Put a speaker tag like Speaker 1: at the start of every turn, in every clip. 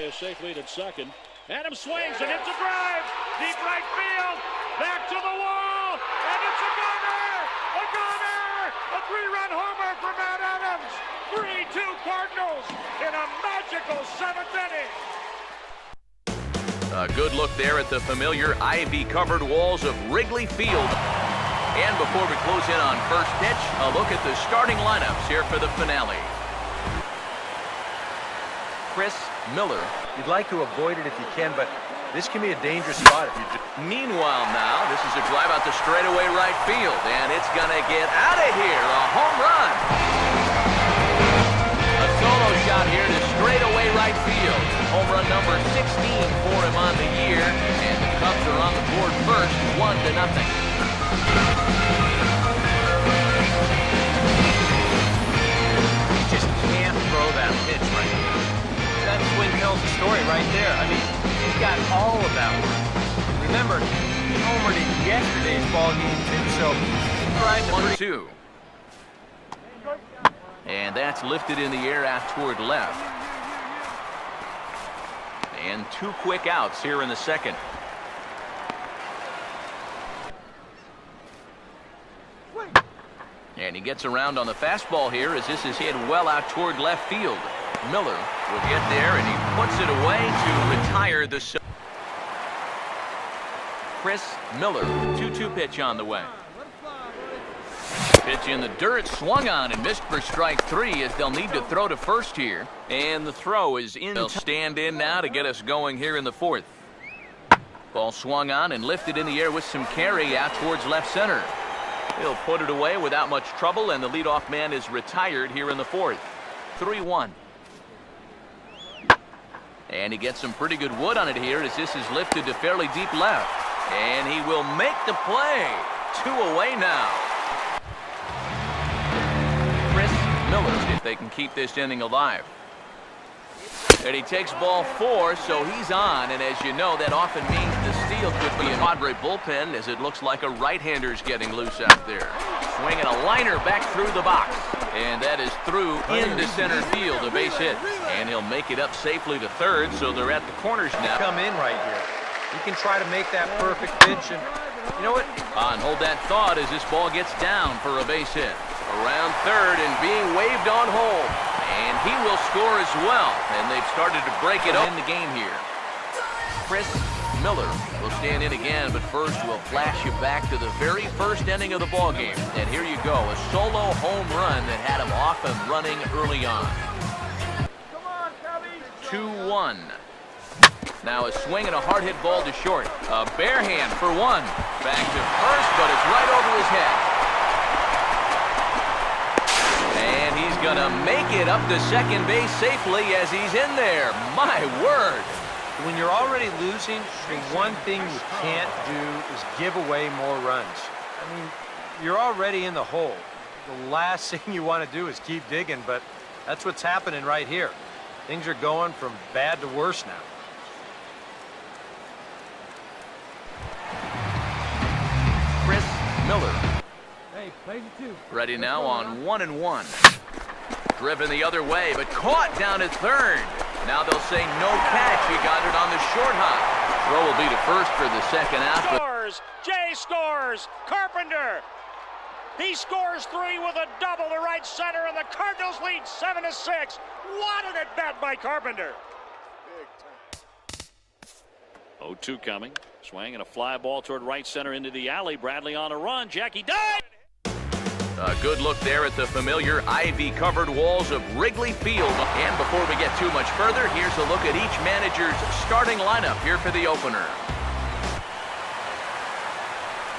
Speaker 1: A safe lead at second. Adams swings and hits a drive. Deep right field. Back to the wall. And it's a gunner. A gunner. A three-run homer for Matt Adams. 3-2 Cardinals in a magical seventh inning.
Speaker 2: A good look there at the familiar ivy-covered walls of Wrigley Field. And before we close in on first pitch, a look at the starting lineups here for the finale. Chris Miller.
Speaker 3: You'd like to avoid it if you can, but this can be a dangerous spot if you do.
Speaker 2: Meanwhile now, this is a drive out to straightaway right field, and it's going to get out of here. A home run. A solo shot here to straightaway right field. Home run number 16 for him on the year, and the Cubs are on the board first, 1-0.
Speaker 3: You just can't throw that pitch right now. That swing tells the story right there. I mean, he's got all of that work. Remember, he homered in yesterday's ball game too, so he tried to
Speaker 2: 1-2. And that's lifted in the air out toward left. And 2 quick outs here in the second. And he gets around on the fastball here as this is hit well out toward left field. Miller will get there, and he puts it away to retire the. Chris Miller, 2-2 pitch on the way. Pitch in the dirt, swung on and missed for strike 3 as they'll need to throw to first here. And the throw is in. They'll stand in now to get us going here in the fourth. Ball swung on and lifted in the air with some carry out towards left center. He'll put it away without much trouble, and the leadoff man is retired here in the fourth. 3-1. And he gets some pretty good wood on it here as this is lifted to fairly deep left. And he will make the play. 2 away now. Chris Miller, if they can keep this inning alive. And he takes ball 4, so he's on. And as you know, that often means the steal could be a Padre bullpen, as it looks like a right-hander's getting loose out there. Swinging a liner back through the box. And that is through into center field, a base hit. And he'll make it up safely to third, so they're at the corners now.
Speaker 3: come in right here. You can try to make that perfect pitch, and you know what?
Speaker 2: And hold that thought as this ball gets down for a base hit. Around third and being waved on home. And he will score as well. And they've started to break it up in the game here. Chris Miller will stand in again, but first we'll flash you back to the very first inning of the ball game. And here you go, a solo home run that had him off and running early on. 2-1. Now a swing and a hard hit ball to short. A bare hand for 1. Back to first, but it's right over his head. And he's going to make it up to second base safely as he's in there. My word.
Speaker 3: When you're already losing, the one thing you can't do is give away more runs. I mean, you're already in the hole. The last thing you want to do is keep digging, but that's what's happening right here. Things are going from bad to worse now.
Speaker 2: Chris Miller. Ready now on 1-1. Driven the other way, but caught down at third. Now they'll say no catch. He got it on the short hop. Throw will be to first for the second out.
Speaker 1: Scores! Jay scores! Carpenter! He scores 3 with a double to right center, and the Cardinals lead 7-6. What an at-bat by Carpenter! 0-2 coming. Swing and a fly ball toward right center into the alley. Bradley on a run. Jackie dive!
Speaker 2: A good look there at the familiar ivy-covered walls of Wrigley Field. And before we get too much further, here's a look at each manager's starting lineup here for the opener.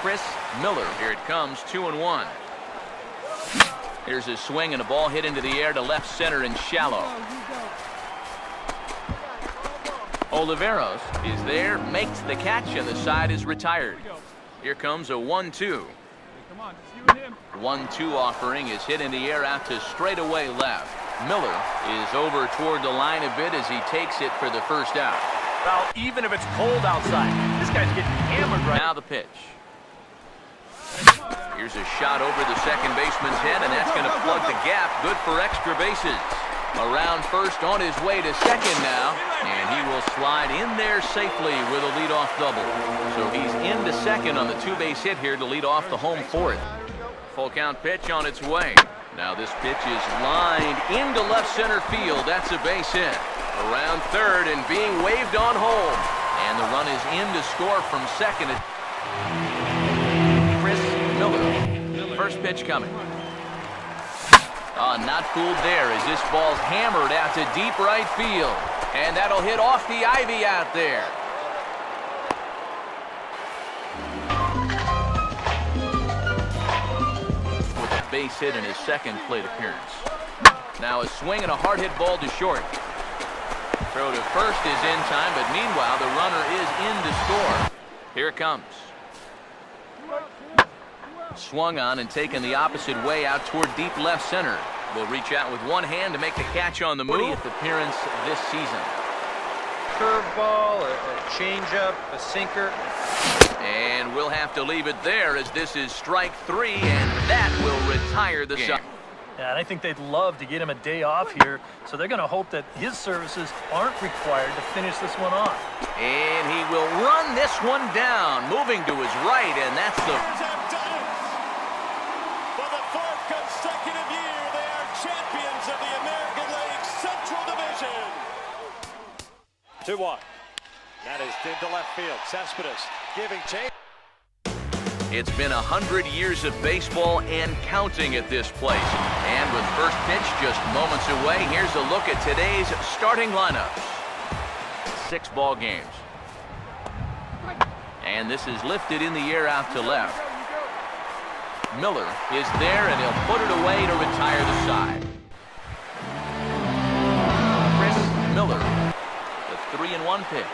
Speaker 2: Chris Miller. Here it comes, 2-1. Here's a swing and a ball hit into the air to left center and shallow. Oliveros is there, makes the catch, and the side is retired. Here comes a 1-2. 1-2 offering is hit in the air out to straightaway left. Miller is over toward the line a bit as he takes it for the first out.
Speaker 4: Well, even if it's cold outside, this guy's getting hammered right
Speaker 2: now. The pitch. Here's a shot over the second baseman's head, and that's going to plug the gap. Good for extra bases. Around first, on his way to second now, and he will slide in there safely with a leadoff double. So he's into second on the two-base hit here to lead off the home fourth. Full count pitch on its way. Now this pitch is lined into left center field. That's a base hit. Around third and being waved on home. And the run is in to score from second. Chris Miller. First pitch coming. Not fooled there as this ball's hammered out to deep right field. And that'll hit off the ivy out there. With a base hit in his second plate appearance. Now a swing and a hard hit ball to short. Throw to first is in time, but meanwhile the runner is in to score. Here it comes. Swung on and taken the opposite way out toward deep left center. Will reach out with one hand to make the catch on the move. 40th appearance this season.
Speaker 3: Curveball, a changeup, a sinker.
Speaker 2: And we'll have to leave it there as this is strike three, and that will retire the game.
Speaker 4: Yeah, and I think they'd love to get him a day off here, so they're going to hope that his services aren't required to finish this one off.
Speaker 2: And he will run this one down, moving to his right, and that's the...
Speaker 5: For the fourth consecutive year, they are champions of the American League Central Division. 2-1. That is into left field. Cespedes giving chase.
Speaker 2: It's been 100 years of baseball and counting at this place. And with first pitch just moments away, here's a look at today's starting lineups. 6 ball games. And this is lifted in the air out to left. Miller is there, and he'll put it away to retire the side. Chris Miller, the 3-1 pitch.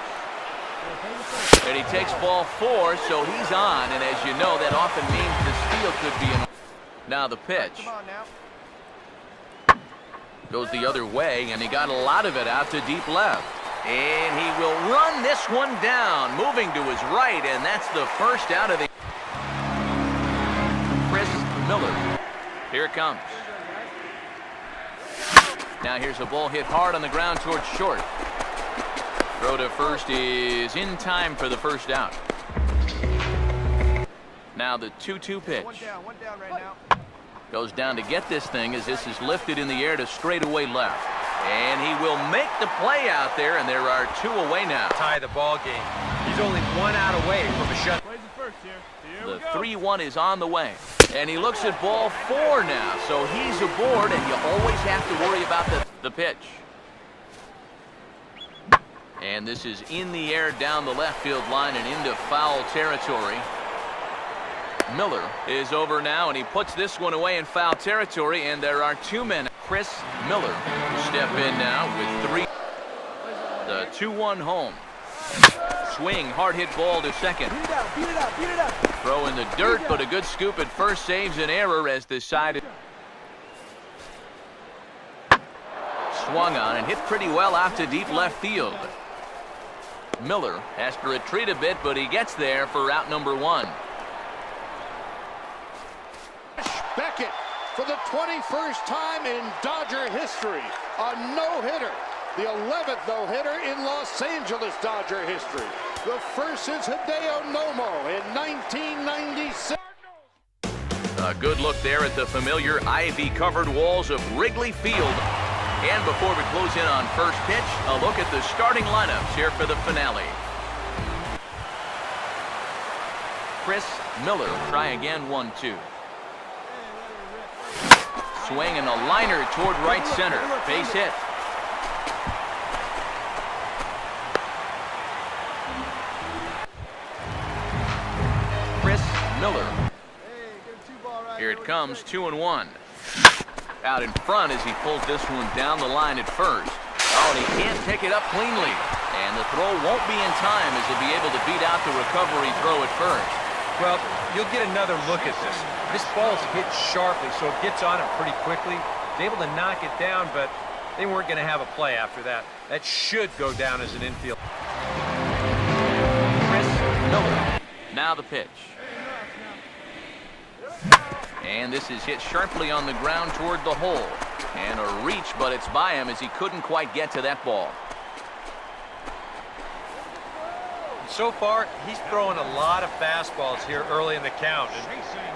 Speaker 2: And he takes ball 4, so he's on, and as you know, that often means the steal could be in. Now the pitch. Goes the other way, and he got a lot of it out to deep left. And he will run this one down, moving to his right, and that's the first out of the... Chris Miller. Here it comes. Now here's a ball hit hard on the ground towards short. Throw to first is in time for the first out. Now the 2-2 pitch.
Speaker 6: One down right now.
Speaker 2: Goes down to get this thing as this is lifted in the air to straightaway left. And he will make the play out there, and there are 2 away now.
Speaker 3: Tie the ball game. He's only 1 out away from a shut.
Speaker 2: The 3-1 is on the way. And he looks at ball 4 now, so he's aboard, and you always have to worry about the pitch. And this is in the air down the left field line and into foul territory. Miller is over now, and he puts this one away in foul territory, and there are 2 men. Chris Miller will step in now with 3. The 2-1 home. Swing, hard hit ball to second.
Speaker 6: Beat it up.
Speaker 2: Throw in the dirt, but a good scoop at first saves an error as the side swung on and hit pretty well out to deep left field. Miller has to retreat a bit, but he gets there for out number 1.
Speaker 7: Beckett, for the 21st time in Dodger history, a no-hitter. The 11th no-hitter in Los Angeles Dodger history. The first since Hideo Nomo in 1996.
Speaker 2: A good look there at the familiar ivy-covered walls of Wrigley Field. And before we close in on first pitch, a look at the starting lineups here for the finale. Chris Miller, try again, 1-2. Swing and a liner toward right center. Base hit. Chris Miller. Here it comes, 2-1. Out in front as he pulls this one down the line at first. Oh, and he can't pick it up cleanly. And the throw won't be in time as he'll be able to beat out the recovery throw at first.
Speaker 3: Well, you'll get another look at this. This ball's hit sharply, so it gets on him pretty quickly. He's able to knock it down, but they weren't going to have a play after that. That should go down as an infield.
Speaker 2: Chris Miller. Now the pitch. And this is hit sharply on the ground toward the hole. And a reach, but it's by him as he couldn't quite get to that ball.
Speaker 3: So far, he's throwing a lot of fastballs here early in the count. And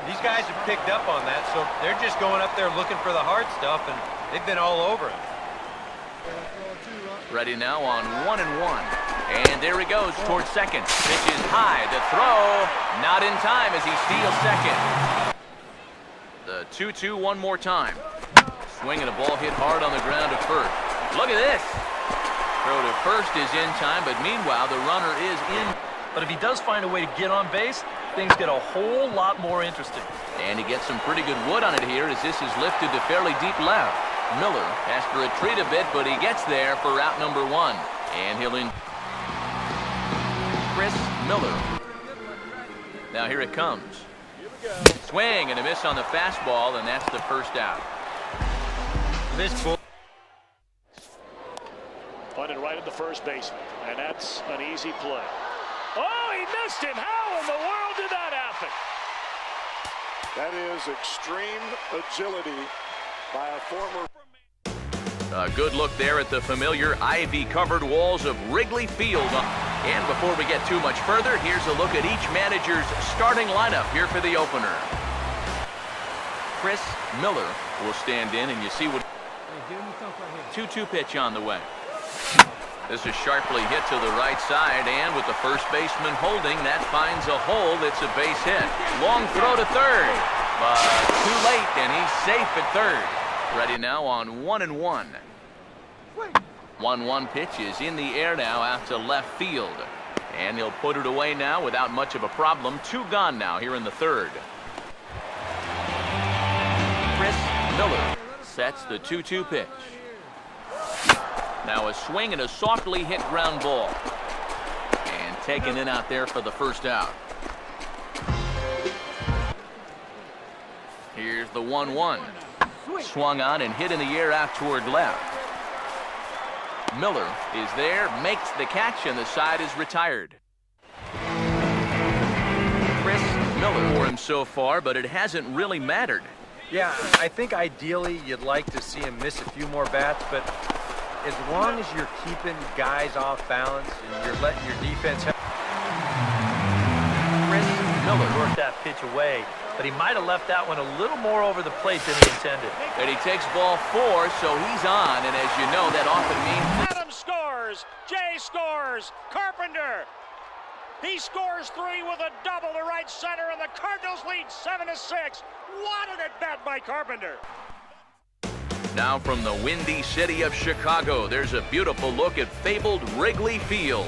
Speaker 3: these guys have picked up on that, so they're just going up there looking for the hard stuff, and they've been all over him.
Speaker 2: Ready now on 1-1. And there he goes towards second. Pitch is high. The throw not in time as he steals second. The 2-2 one more time. Swinging a ball hit hard on the ground to first. Look at this. Throw to first is in time, but meanwhile the runner is in.
Speaker 4: But if he does find a way to get on base, things get a whole lot more interesting.
Speaker 2: And he gets some pretty good wood on it here as this is lifted to fairly deep left. Miller has to retreat a bit, but he gets there for route number 1. And he'll in. Chris Miller. Now here it comes. Swing and a miss on the fastball, and that's the first out.
Speaker 3: This ball.
Speaker 1: Punted right at the first baseman, and that's an easy play. Oh, he missed him. How in the world did that happen?
Speaker 7: That is extreme agility by a former.
Speaker 2: A good look there at the familiar ivy-covered walls of Wrigley Field. And before we get too much further, here's a look at each manager's starting lineup here for the opener. Chris Miller will stand in, and you see what 2-2 pitch on the way. This is sharply hit to the right side, and with the first baseman holding, that finds a hole. It's a base hit. Long throw to third, but too late, and he's safe at third. Ready now on 1-1. 1-1 pitch is in the air now out to left field. And he'll put it away now without much of a problem. 2 gone now here in the third. Chris Miller sets the 2-2 pitch. Now a swing and a softly hit ground ball. And taken in out there for the first out. Here's the 1-1. Swung on and hit in the air out toward left. Miller is there, makes the catch, and the side is retired. Chris Miller for him so far, but it hasn't really mattered.
Speaker 3: Yeah, I think ideally you'd like to see him miss a few more bats, but as long as you're keeping guys off balance and you're letting your defense help.
Speaker 2: Chris Miller
Speaker 4: Worked that pitch away, but he might have left that one a little more over the plate than he intended.
Speaker 2: And he takes ball 4, so he's on, and as you know, that often means
Speaker 1: Adams scores. Jay scores. Carpenter. He scores 3 with a double to right center, and the Cardinals lead 7-6. What an at-bat by Carpenter.
Speaker 2: now from the windy city of Chicago, there's a beautiful look at fabled Wrigley Field.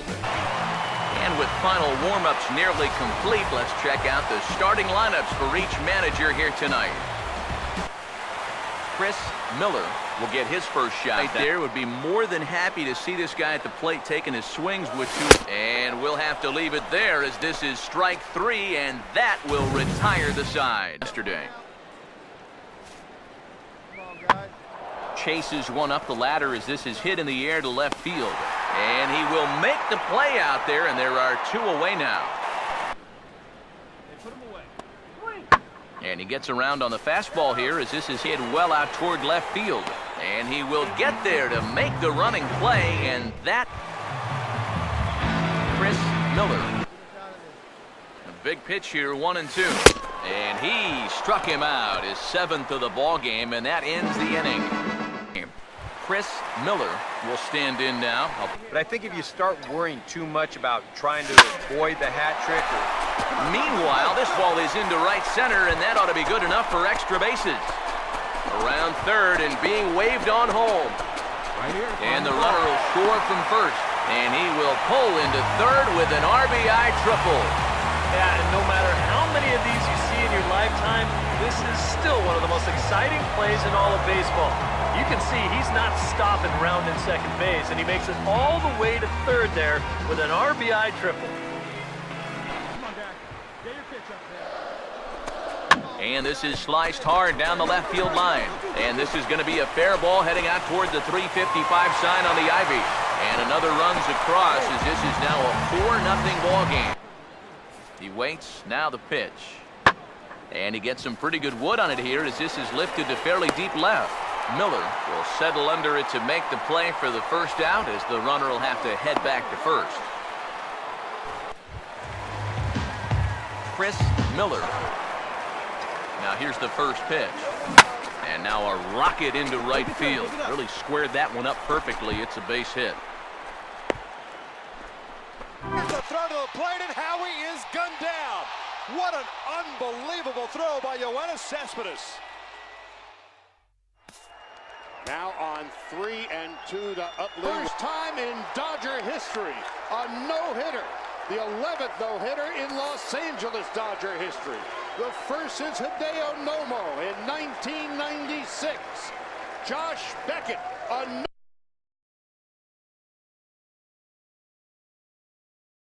Speaker 2: And with final warm-ups nearly complete, let's check out the starting lineups for each manager here tonight. Chris Miller will get his first shot. Right there, would be more than happy to see this guy at the plate taking his swings with 2. And we'll have to leave it there as this is strike 3, and that will retire the side. Yesterday. Chases one up the ladder as this is hit in the air to left field. And he will make the play out there, and there are 2 away now. And he gets around on the fastball here as this is hit well out toward left field. And he will get there to make the running play, and that... Chris Miller. A big pitch here, 1-2. And he struck him out, his 7th of the ball game, and that ends the inning. Chris Miller will stand in now.
Speaker 3: But I think if you start worrying too much about trying to avoid the hat trick.
Speaker 2: Meanwhile, this ball is into right center, and that ought to be good enough for extra bases. Around third and being waved on home.
Speaker 7: Right here.
Speaker 2: And the runner will score from first. And he will pull into third with an RBI triple.
Speaker 4: Yeah, and no matter how many of these you see in your lifetime, this is still one of the most exciting plays in all of baseball. You can see he's not stopping round in second base, and he makes it all the way to third there with an RBI triple.
Speaker 2: And this is sliced hard down the left field line. And this is going to be a fair ball heading out toward the 355 sign on the ivy. And another runs across as this is now a 4-0 ball game. He waits, now the pitch. And he gets some pretty good wood on it here as this is lifted to fairly deep left. Miller will settle under it to make the play for the first out, as the runner will have to head back to first. Chris Miller. Now here's the first pitch. And now a rocket into right field. Really squared that one up perfectly. It's a base hit.
Speaker 5: Here's the throw to the plate, and Howie is gunned down. What an unbelievable throw by Yoenis Cespedes.
Speaker 7: Now on 3-2 to Utley. First time in Dodger history, a no-hitter. The 11th no-hitter in Los Angeles Dodger history. The first since Hideo Nomo in 1996. Josh Beckett, a